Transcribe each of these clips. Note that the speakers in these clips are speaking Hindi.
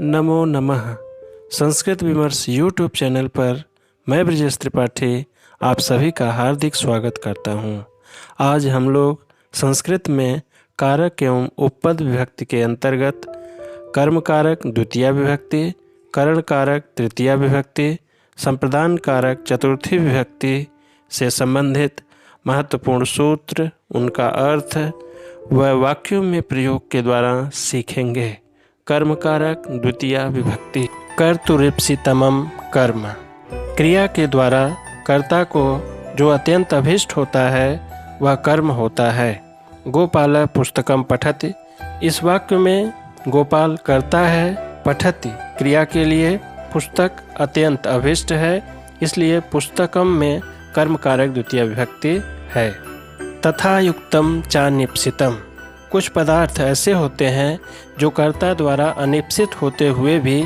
नमो नमः। संस्कृत विमर्श यूट्यूब चैनल पर मैं ब्रजेश त्रिपाठी आप सभी का हार्दिक स्वागत करता हूँ। आज हम लोग संस्कृत में कारक एवं उपपद विभक्ति के अंतर्गत कर्म कारक द्वितीया विभक्ति, करण कारक तृतीया विभक्ति, संप्रदान कारक चतुर्थी विभक्ति से संबंधित महत्वपूर्ण सूत्र, उनका अर्थ व वाक्यों में प्रयोग के द्वारा सीखेंगे। कर्म कारक द्वितीया विभक्ति। कर्तुरीप्सितमं कर्म, क्रिया के द्वारा कर्ता को जो अत्यंत अभीष्ट होता है वह कर्म होता है। गोपाल पुस्तकम पठति, इस वाक्य में गोपाल कर्ता है, पठति क्रिया के लिए, पुस्तक अत्यंत अभीष्ट है, इसलिए पुस्तकम में कर्म कारक द्वितीय विभक्ति है। तथा युक्तम चानिप्सितम, कुछ पदार्थ ऐसे होते हैं जो कर्ता द्वारा अनिप्सित होते हुए भी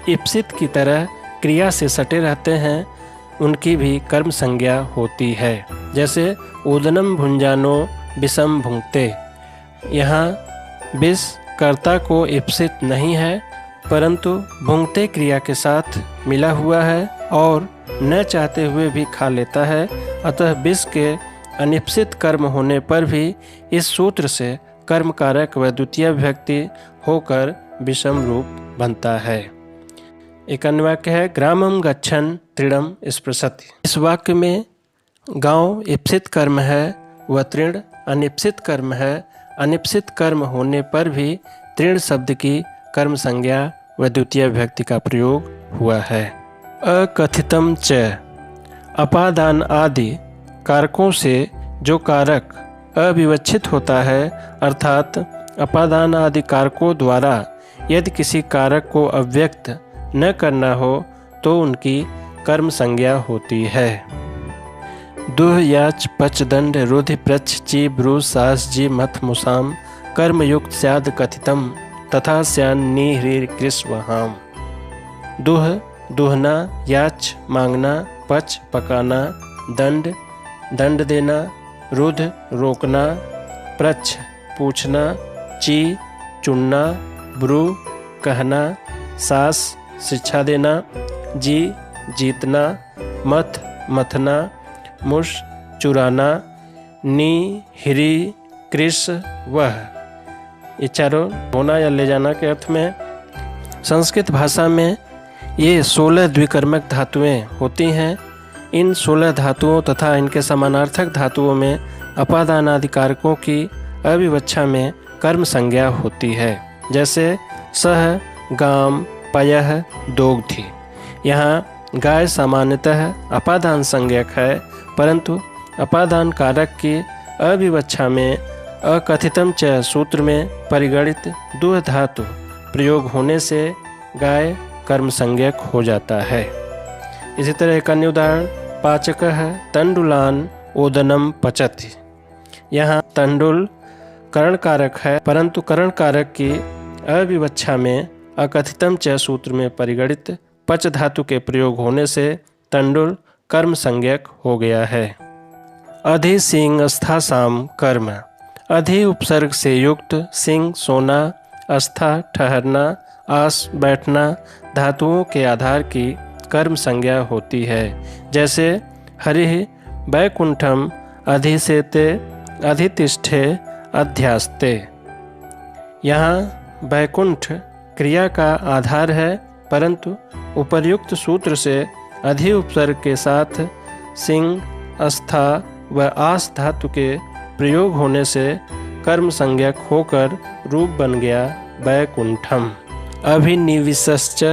इप्सित की तरह क्रिया से सटे रहते हैं, उनकी भी कर्म संज्ञा होती है। जैसे ओदनम भुंजानो विषम भुंक्ते, यहाँ विष कर्ता को इप्सित नहीं है परंतु भुंक्ते क्रिया के साथ मिला हुआ है और न चाहते हुए भी खा लेता है। अतः विष के अनिप्सित कर्म होने पर भी इस सूत्र से कर्म कारक व द्वितीय विभक्ति होकर विषम रूप बनता है। एक अन्य वाक्य है ग्रामम गच्छन तृणम स्पृशति, इस वाक्य में गांव इप्सित कर्म है व तृण अनिप्सित कर्म है। अनिप्सित कर्म होने पर भी तृण शब्द की कर्म संज्ञा व द्वितीय विभक्ति का प्रयोग हुआ है। अकथितम च, अपादान आदि कारकों से जो कारक अविवक्षित होता है, अर्थात अपादान आदि कारकों द्वारा यदि किसी कारक को अव्यक्त न करना हो तो उनकी कर्म संज्ञा होती है। दुह याच पच दंड रुधि प्रच ची ब्रू सास जी मथ मुसाम कर्मयुक्त स्याद कथितम तथा स्यान नी कृष्वहाम। दुह दुहना, याच मांगना, पच पकाना, दंड दंड देना, रुध रोकना, प्रच्छ पूछना, ची चुनना, ब्रू कहना, सास शिक्षा देना, जी जीतना, मथ मथना, मुश चुराना, नी हिरी कृष वह, ये चारों होना या ले जाना के अर्थ में। संस्कृत भाषा में ये 16 द्विकर्मक धातुएं होती हैं। इन 16 धातुओं तथा इनके समानार्थक धातुओं में अपादान आदि कारकों की अविवक्षा में कर्म संज्ञा होती है। जैसे सह गाम पयः दोग्धि, यहाँ गाय सामान्यतः अपादान संज्ञक है परंतु अपादान कारक की अविवक्षा में अकथितम च सूत्र में परिगणित दुह धातु प्रयोग होने से गाय कर्म संज्ञक हो जाता है। इसी तरह एक अन्य उदाहरण पाचकः तंडुलान ओदनम पचति, यहाँ तंडुल करण कारक है परंतु करण कारक की अविवक्षा में अकथितम च सूत्र में परिगणित पच धातु के प्रयोग होने से तंडुल कर्म संज्ञक हो गया है। अधि सिंह स्थासाम कर्म, अधि उपसर्ग से युक्त सिंह सोना, अस्था ठहरना, आस बैठना धातुओं के आधार की कर्म संज्ञा होती है। जैसे हरिः वैकुंठम अधिसेते अधितिष्ठे अध्यास्ते, यहाँ वैकुंठ क्रिया का आधार है परंतु उपर्युक्त सूत्र से अधि उपसर्ग के साथ सिंह अस्था व आस धातु के प्रयोग होने से कर्म संज्ञक होकर रूप बन गया वैकुंठम। अभिनिविश्च,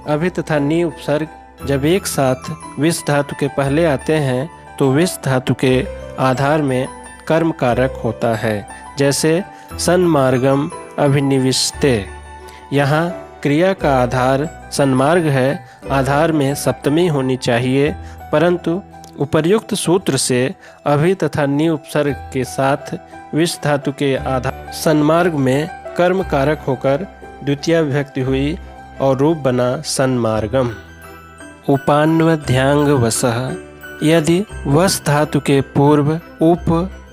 अभि तथा नि उपसर्ग जब एक साथ विष धातु के पहले आते हैं तो विष धातु के आधार में कर्म कारक होता है। जैसे सन्मार्गम अभिनिविष्टे, यहाँ क्रिया का आधार सन्मार्ग है, आधार में सप्तमी होनी चाहिए परंतु उपर्युक्त सूत्र से अभि तथा नि उपसर्ग के साथ विष धातु के आधार सन्मार्ग में कर्म कारक होकर द्वितीय विभक्ति हुई और रूप बना सन्मार्गम। उपान्वध्यांग वसः, यदि वस धातु के पूर्व उप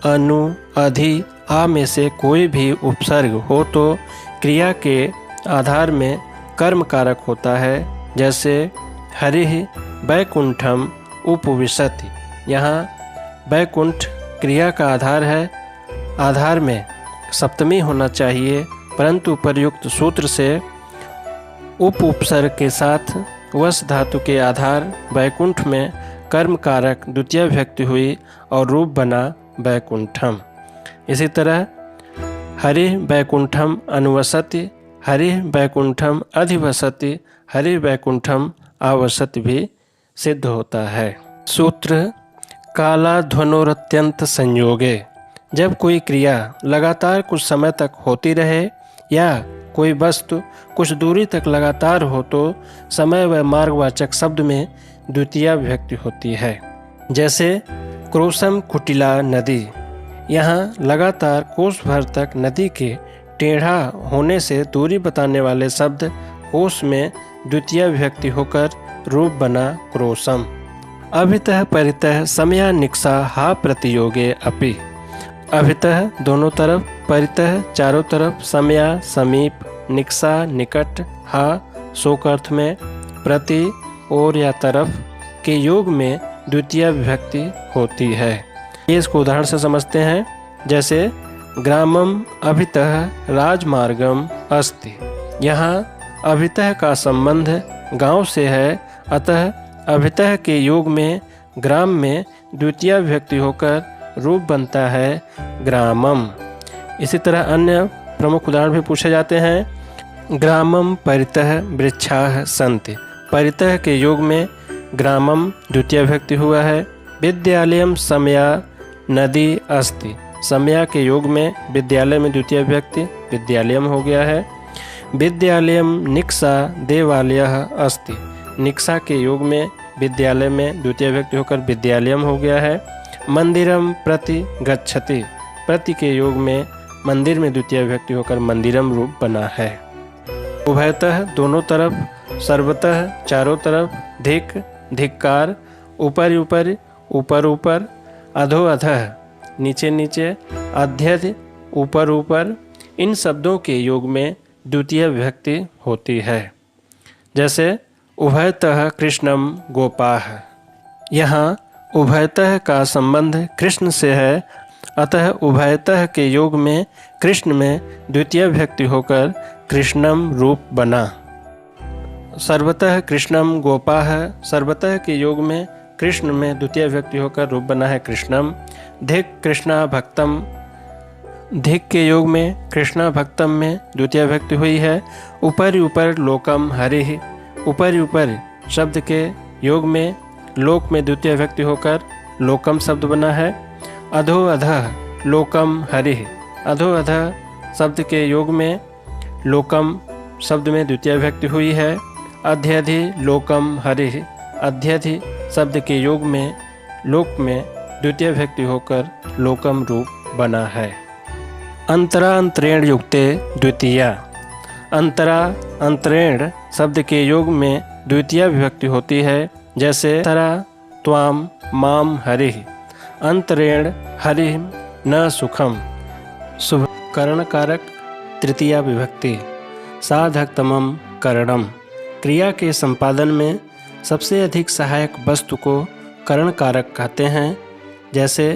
अनु अधि आ में से कोई भी उपसर्ग हो तो क्रिया के आधार में कर्म कारक होता है। जैसे हरिः वैकुंठम उपविशति, यहाँ वैकुंठ क्रिया का आधार है। आधार में सप्तमी होना चाहिए, परंतु उपर्युक्त सूत्र से उपसर्ग के साथ वस धातु के आधार वैकुंठ में कर्म कारक द्वितीय विभक्ति हुई और रूप बना वैकुंठम। इसी तरह हरिः वैकुंठम अनुवसति, हरिः वैकुंठम अधिवसति, हरिः वैकुंठम आवसति भी सिद्ध होता है। सूत्र कालाध्वनोरत्यंत संयोगे, जब कोई क्रिया लगातार कुछ समय तक होती रहे या कोई वस्तु कुछ दूरी तक लगातार हो तो समय व मार्गवाचक शब्द में द्वितीय विभक्ति होती है। जैसे क्रोशम कुटिला नदी, यहाँ लगातार कोस भर तक नदी के टेढ़ा होने से दूरी बताने वाले शब्द कोस में द्वितीय विभक्ति होकर रूप बना क्रोशम। अभितः परितः समया निक्सा हा प्रतियोगे अपि, अभितः दोनों तरफ, परितः चारों तरफ, समया समीप, निक्सा निकट, हा शोक अर्थ में, प्रति और या तरफ के योग में द्वितीय विभक्ति होती है। ये इसको उदाहरण से समझते हैं। जैसे ग्रामम अभितः राजमार्गम अस्ति, यहाँ अभितः का संबंध गांव से है, अतः अभितः के योग में ग्राम में द्वितीय विभक्ति होकर रूप बनता है ग्रामम। इसी तरह अन्य प्रमुख उदाहरण भी पूछे जाते हैं। ग्रामम परितः वृक्षाः सन्ति, परितः के योग में ग्रामम द्वितीय विभक्ति हुआ है। विद्यालयम समया नदी अस्ति, समया के योग में विद्यालय में द्वितीय विभक्ति विद्यालयम हो गया है। विद्यालयम निक्सा देवालयः अस्ति, निक्सा के योग में विद्यालय में द्वितीय विभक्ति होकर विद्यालयम हो गया है। मंदिरम प्रति गच्छति, प्रति के योग में मंदिर में द्वितीय विभक्ति होकर मंदिरम रूप बना है। उभयतः दोनों तरफ, सर्वतः चारों तरफ, धिक धिक्कार, ऊपर ऊपर, ऊपर ऊपर, अधो अधः नीचे नीचे, अध्यध ऊपर ऊपर, इन शब्दों के योग में द्वितीय विभक्ति होती है। जैसे उभयतः कृष्णम गोपाः, यहाँ उभयतः का संबंध कृष्ण से है, अतः उभयतः के योग में कृष्ण में द्वितीय विभक्ति होकर कृष्णम रूप बना। सर्वतः कृष्णम गोपाः, सर्वतः के योग में कृष्ण में द्वितीय विभक्ति होकर रूप बना है कृष्णम। धिक कृष्णा भक्तम, धिक के योग में कृष्णा भक्तम में द्वितीय विभक्ति हुई है। ऊपर ऊपर लोकम हरिः, ऊपर ऊपर शब्द के योग में लोक में द्वितीय विभक्ति होकर लोकम शब्द बना है। अधो अधः लोकम हरिः, अधो अधः शब्द के योग में लोकम शब्द में द्वितीय विभक्ति हुई है। अध्यधि लोकम हरिः, अध्यधि शब्द के योग में लोक में द्वितीय विभक्ति होकर लोकम रूप बना है। अंतरा अंतरेण युक्ते द्वितीया, अंतरा अंतरेण शब्द के योग में द्वितीय विभक्ति होती है। जैसे तरा त्वाम माम हरिः, अंतरेण हरिः न सुखम, शुभ करण कारक तृतीया विभक्ति। साधकतमम करणम, क्रिया के संपादन में सबसे अधिक सहायक वस्तु को करण कारक कहते हैं। जैसे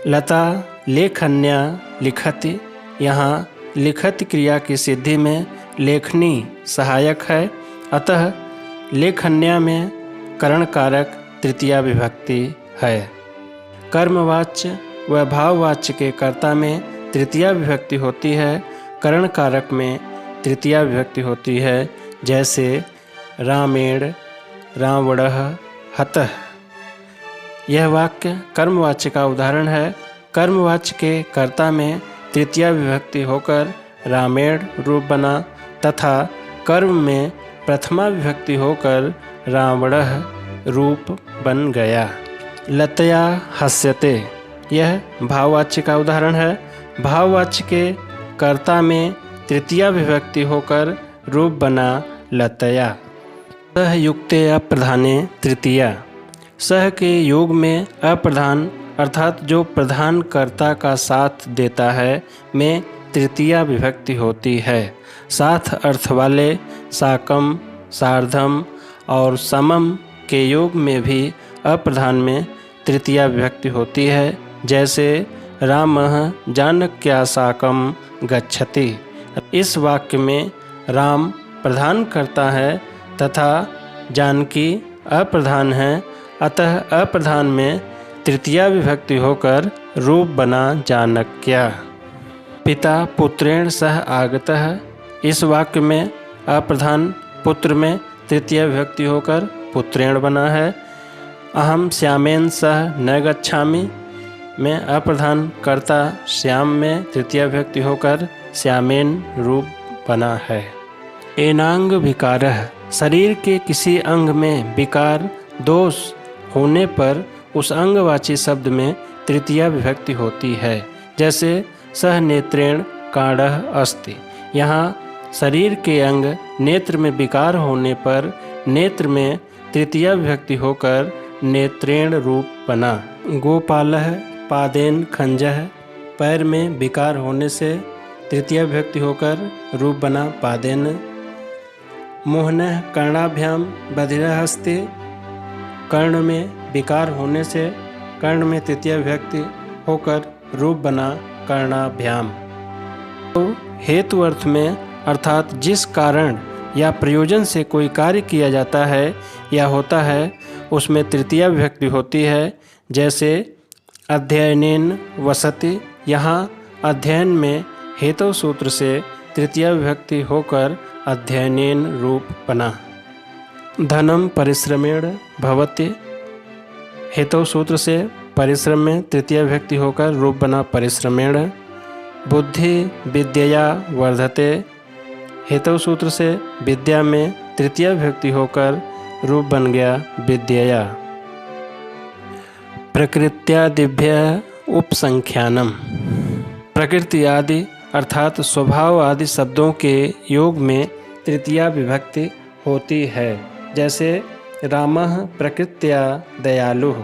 लता लेखन्या लिखति, यहाँ लिखति क्रिया की सिद्धि में लेखनी सहायक है, अतः लेखन्या में करण कारक तृतीया विभक्ति है। कर्मवाच्य व भाववाच्य के कर्ता में तृतीया विभक्ति होती है, करण कारक में तृतीया विभक्ति होती है। जैसे रामेण रावणः हतः, यह वाक्य कर्मवाच्य का उदाहरण है। कर्मवाच्य के कर्ता में तृतीया विभक्ति होकर रामेण रूप बना तथा कर्म में प्रथमा विभक्ति होकर रावणः रूप बन गया। लतया हस्यते, यह भाववाच्य का उदाहरण है। भाववाच्य के कर्ता में तृतीया विभक्ति होकर रूप बना लतया। सह युक्ते अप्रधाने तृतीया, सह के योग में अप्रधान अर्थात जो प्रधान कर्ता का साथ देता है में तृतीया विभक्ति होती है। साथ अर्थ वाले साकम, सार्धम और समम के योग में भी अप्रधान में तृतीया विभक्ति होती है। जैसे रामः जानक्या साकम गच्छति। इस वाक्य में राम प्रधान करता है तथा जानकी अप्रधान है, अतः अप्रधान में तृतीया विभक्ति होकर रूप बना जानक्या। पिता पुत्रेण सह आगतः। इस वाक्य में अप्रधान पुत्र में तृतीया विभक्ति होकर पुत्रेण बना है। अहम श्यामेन सह न गच्छामि में अप्रधान कर्ता श्याम में तृतीया विभक्ति होकर श्यामेन रूप बना है। एनांग विकारः। शरीर के किसी अंग में विकार दोष होने पर उस अंगवाची शब्द में तृतीया विभक्ति होती है। जैसे सह नेत्रेण काढ़ः अस्ति। यहाँ शरीर के अंग नेत्र में विकार होने पर नेत्र में तृतीया विभक्ति होकर नेत्रेण रूप बना। गोपालः पादेन खंजः। पैर में विकार होने से तृतीया विभक्ति होकर रूप बना पादेन। मोहनः कर्णाभ्याम बधिरः अस्ति। कर्ण में विकार होने से कर्ण में तृतीया विभक्ति होकर रूप बना कर्णाभ्याम। तो हेतु अर्थ में अर्थात जिस कारण या प्रयोजन से कोई कार्य किया जाता है या होता है उसमें तृतीया विभक्ति होती है। जैसे अध्ययनेन वसति। यहाँ अध्ययन में हेतु सूत्र से तृतीया विभक्ति होकर अध्ययनेन रूप बना। धनम परिश्रमेण भवति। हेतु सूत्र से परिश्रम में तृतीया विभक्ति होकर रूप बना परिश्रमेण। बुद्धि विद्यया वर्धते। हेतु सूत्र से विद्या में तृतीया विभक्ति होकर रूप बन गया विद्यया। प्रकृत्यादिभ्य उपसंख्यानम। प्रकृति आदि अर्थात स्वभाव आदि शब्दों के योग में तृतीया विभक्ति होती है। जैसे रामः प्रकृत्या दयालुः।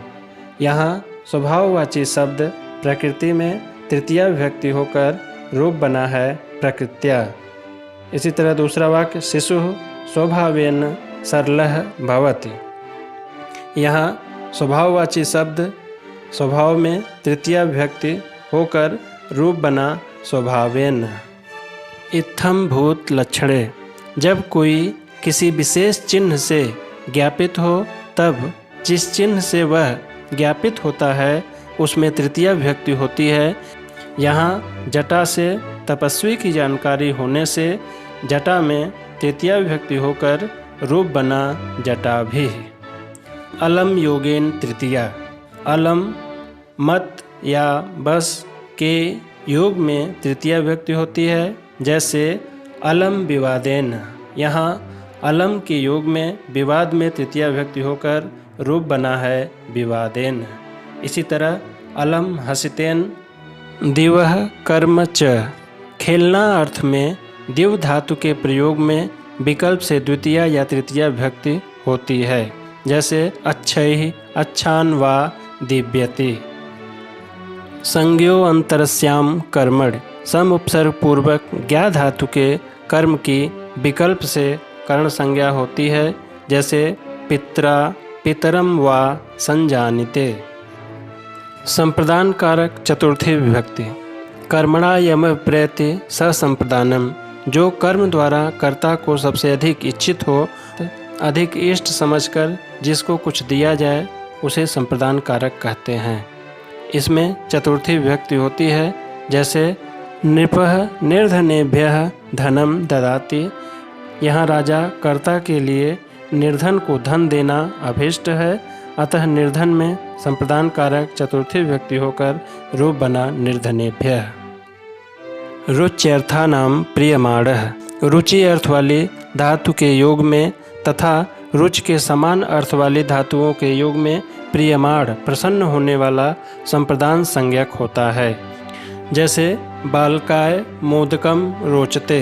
यहाँ स्वभाववाची शब्द प्रकृति में तृतीया विभक्ति होकर रूप बना है प्रकृत्या। इसी तरह दूसरा वाक्य शिशुः स्वभावेन सरलः भवति। यहाँ स्वभाववाची शब्द स्वभाव में तृतीया विभक्ति होकर रूप बना स्वभावेन। इत्थम भूत लक्षणे। जब कोई किसी विशेष चिन्ह से ज्ञापित हो तब जिस चिन्ह से वह ज्ञापित होता है उसमें तृतीया विभक्ति होती है। यहाँ जटा से तपस्वी की जानकारी होने से जटा में तृतीया विभक्ति होकर रूप बना जटाभि। अलम योगेन तृतीया। अलम मत या बस के योग में तृतीया विभक्ति होती है। जैसे अलम विवादेन। यहाँ अलम के योग में विवाद में तृतीया विभक्ति होकर रूप बना है विवादेन। इसी तरह अलम हसितेन दिवः कर्म च। खेलना अर्थ में दिव धातु के प्रयोग में विकल्प से द्वितीया या तृतीया विभक्ति होती है। जैसे अच्छैः अच्छान वा दिव्यति। संज्ञो अंतरस्याम कर्मण। सम उपसर्ग पूर्वक ज्ञा धातु के कर्म की विकल्प से कर्ण संज्ञा होती है। जैसे पित्रा पितरम वा संजानिते। संप्रदान कारक चतुर्थी विभक्ति। कर्मणा यम प्रयति ससंप्रदानम। जो कर्म द्वारा कर्ता को सबसे अधिक इच्छित हो, अधिक इष्ट समझकर जिसको कुछ दिया जाए उसे संप्रदान कारक कहते हैं। इसमें चतुर्थी विभक्ति होती है। जैसे नृपः निर्धनेभ्यः धनम ददाति। यहाँ राजा कर्ता के लिए निर्धन को धन देना अभीष्ट है, अतः निर्धन में संप्रदान कारक चतुर्थी विभक्ति होकर रूप बना निर्धनेभ्यः। रुच्यर्थानाम प्रियमाणः। रुचि अर्थ वाली धातु के योग में तथा रुच के समान अर्थ वाली धातुओं के योग में प्रियमाण प्रसन्न होने वाला संप्रदान संज्ञक होता है। जैसे बालकाय मोदकम रोचते।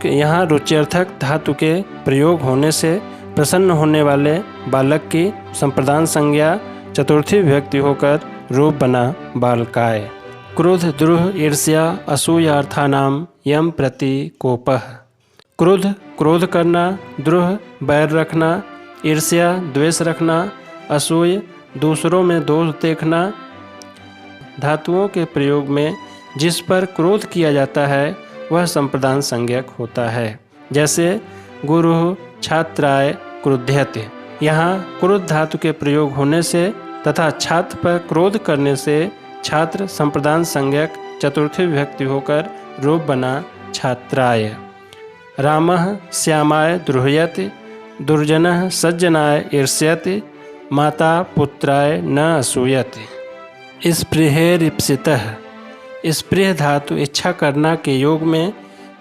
यहाँ रुच्यर्थक धातु के प्रयोग होने से प्रसन्न होने वाले बालक की संप्रदान संज्ञा चतुर्थी विभक्ति होकर रूप बना बालकाय। क्रोध द्रुह ईर्ष्या असूयार्थानाम यम प्रति कोपः। क्रोध करना, द्रुह बैर रखना, ईर्ष्या द्वेष रखना, असूय दूसरों में दोष देखना। धातुओं के प्रयोग में जिस पर क्रोध किया जाता है वह संप्रदान संज्ञक होता है। जैसे गुरुः छात्राय क्रुध्यते। यहाँ क्रोध धातु के प्रयोग होने से तथा छात्र पर क्रोध करने से छात्र संप्रदान संज्ञक चतुर्थी विभक्ति होकर रूप बना छात्राय। रामः श्यामाय द्रुह्यते, दुर्जनः सज्जनाय ईर्ष्यते, माता पुत्राय न असूयते। स्पृहेरिप्सितः। स्पृह धातु इच्छा करना के योग में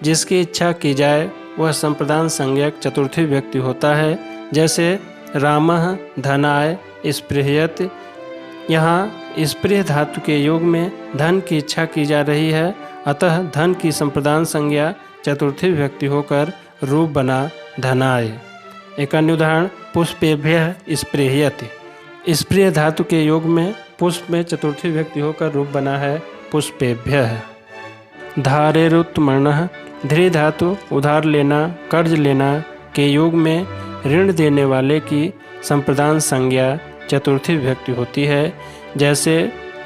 जिसकी इच्छा की जाए वह संप्रदान संज्ञक चतुर्थी विभक्ति होता है। जैसे रामः धनाय स्पृह्यते। यहाँ स्पृह धातु के योग में धन की इच्छा की जा रही है, अतः धन की संप्रदान संज्ञा चतुर्थी विभक्ति होकर रूप बना धनाय। एक अन्य उदाहरण पुष्पेभ्यः स्पृह्यते। स्पृह धातु के योग में पुष्प में चतुर्थी विभक्ति होकर रूप बना है पुष्पेभ्यः। धारेरुत्तमर्णः। धृ धातु उधार लेना, कर्ज लेना के योग में ऋण देने वाले की संप्रदान संज्ञा चतुर्थी विभक्ति होती है। जैसे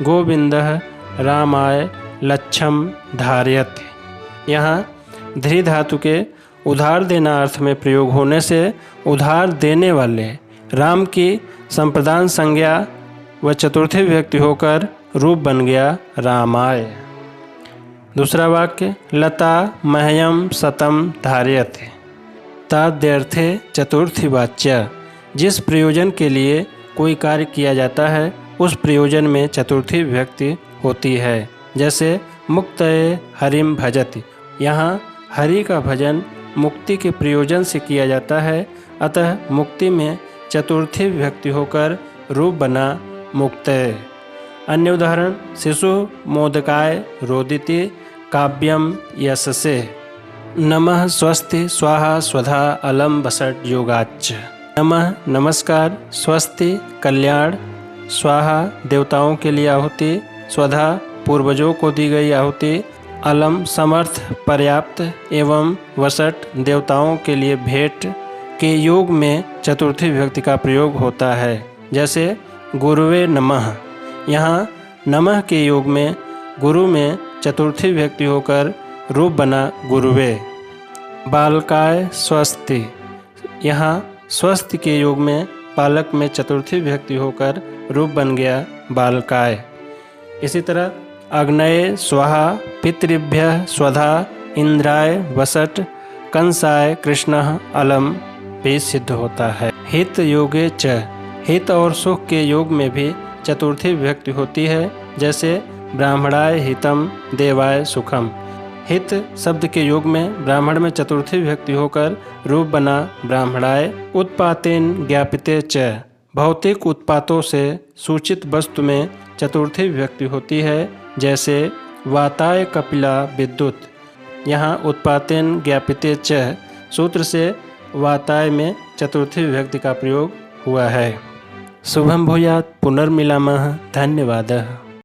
गोविंदः रामाय लच्छम धारयते। यहाँ धृ धातु के उधार देना अर्थ में प्रयोग होने से उधार देने वाले राम की संप्रदान संज्ञा व चतुर्थी विभक्ति होकर रूप बन गया रामाय। दूसरा वाक्य लता मह्यम सतम धारयते। ताद्यर्थे चतुर्थी वाच्य। जिस प्रयोजन के लिए कोई कार्य किया जाता है उस प्रयोजन में चतुर्थी विभक्ति होती है। जैसे मुक्तये हरिम भजति। यहाँ हरि का भजन मुक्ति के प्रयोजन से किया जाता है, अतः मुक्ति में चतुर्थी विभक्ति होकर रूप बना मुक्तये। अन्य उदाहरण शिशु मोदकाय रोदिति काव्यम यशसे। नमः स्वस्ति स्वाहा स्वधा अलम बसट योगाच्च। नमः नमस्कार, स्वस्ति कल्याण, स्वाहा देवताओं के लिए आहुति, स्वधा पूर्वजों को दी गई आहुति, अलम समर्थ पर्याप्त एवं वसट देवताओं के लिए भेंट के योग में चतुर्थी विभक्ति का प्रयोग होता है। जैसे गुरुवे नमः। यहाँ नमः के योग में गुरु में चतुर्थी विभक्ति होकर रूप बना गुरुवे। बालकाय स्वस्ति। यहाँ स्वस्ति के योग में पालक में चतुर्थी विभक्ति होकर रूप बन गया बालकाय। इसी तरह अग्नये स्वाहा, पितृभ्यः स्वधा, इंद्राय वसट, कंसाय कृष्णः अलम भी सिद्ध होता है। हित योगे च। हित और सुख के योग में भी चतुर्थी विभक्ति होती है। जैसे ब्राह्मणाय हितम देवाय सुखम। हित शब्द के योग में ब्राह्मण में चतुर्थी विभक्ति होकर रूप बना ब्राह्मणाय। उत्पातेन ज्ञापिते च। भौतिक उत्पातों से सूचित वस्तु में चतुर्थी विभक्ति होती है। जैसे वाताय कपिला विद्युत। यहाँ उत्पातेन ज्ञापिते च सूत्र से वाताय में चतुर्थी विभक्ति का प्रयोग हुआ है। शुभम भूयात्। पुनर्मिलामः। धन्यवादः।